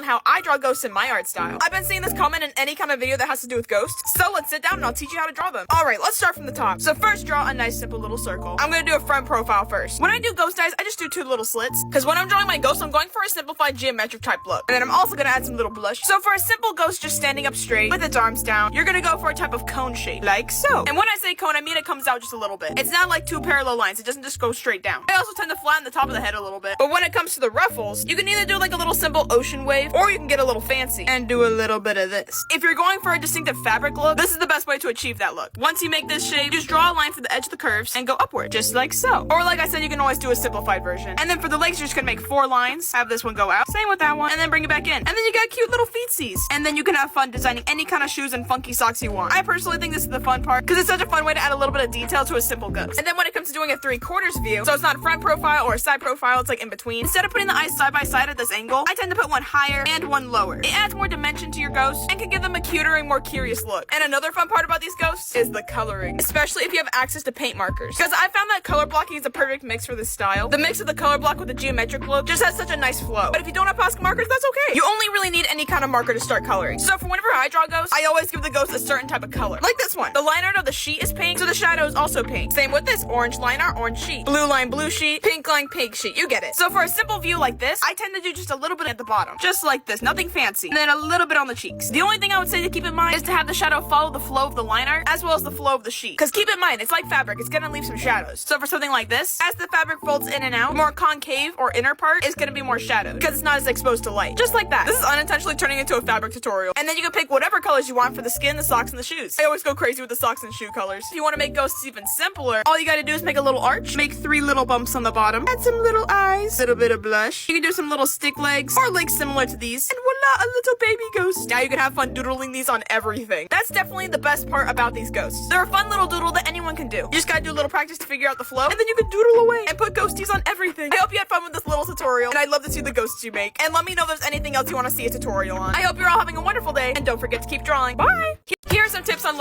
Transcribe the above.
how I draw ghosts in my art style. I've been seeing this comment in any kind of video that has to do with ghosts, so let's sit down and I'll teach you how to draw them. Alright, let's start from the top. So first, draw a nice simple little circle. I'm gonna do a front profile first. When I do ghost eyes, I just do 2 little slits, because when I'm drawing my ghost, I'm going for a simplified geometric type look. And then I'm also gonna add some little blush. So for a simple ghost just standing up straight with its arms down, you're gonna go for a type of cone shape, like so. And when I say cone, I mean it comes out just a little bit. It's not like 2 parallel lines, it doesn't just go straight down. I also tend to flatten the top of the head a little bit. But when it comes to the ruffles, you can either do like a little simple ocean wave, or you can get a little fancy and do a little bit of this. If you're going for a distinctive fabric look, this is the best way to achieve that look. Once you make this shape, just draw a line through the edge of the curves and go upward, just like so. Or like I said, you can always do a simplified version. And then for the legs, you're just gonna make 4 lines, have this one go out, same with that one, and then bring it back in. And then you got cute little feetsies. And then you can have fun designing any kind of shoes and funky socks you want. I personally think this is the fun part, because it's such a fun way to add a little bit of detail to a simple ghost. And then when it comes to doing a 3/4 view, so it's not front profile or a side profile, it's like in between. Instead of putting the eyes side by side at this angle, I tend to put one higher and one lower. It adds more dimension to your ghost and can give them a cuter and more curious look. And another fun part about these ghosts is the coloring, especially if you have access to paint markers. Because I found that color blocking is a perfect mix for this style. The mix of the color block with the geometric look just has such a nice flow. But if you don't have Posca markers, that's okay. You only really need any kind of marker to start coloring. So for whenever I draw ghosts, I always give the ghost a certain type of color. Like this one. The line art of the sheet is pink, so the shadow is also pink. Same with this orange line art, orange sheet. Blue line, blue sheet. Pink line, pink sheet. You get it. So for a simple view like this, I tend to do just a little bit at the bottom. Just like this. Nothing fancy. And then a little bit on the cheeks. The only thing I would say to keep in mind is to have the shadow follow the flow of the line art as well as the flow of the sheet. Because keep in mind, it's like fabric. It's gonna leave some shadows. So for something like this, as the fabric folds in and out, the more concave or inner part is gonna be more shadowed because it's not as exposed to light. Just like that. This is unintentionally turning into a fabric tutorial. And then you can pick whatever colors you want for the skin, the socks, and the shoes. I always go crazy with the socks and shoe colors. If you want to make ghosts even simpler, all you gotta do is make a little arch, make 3 little bumps on the bottom, add some little eyes, little bit of blush. You can do some little stick legs or legs similar to these, and voila, a little baby ghost. Now you can have fun doodling these on everything. That's definitely the best part about these ghosts. They're a fun little doodle that anyone can do. You just gotta do a little practice to figure out the flow, and then you can doodle away and put ghosties on everything. I hope you had fun with this little tutorial, and I'd love to see the ghosts you make. And let me know if there's anything else you want to see a tutorial on. I hope you're all having a wonderful day, and don't forget to keep drawing. Bye! Here are some tips on learning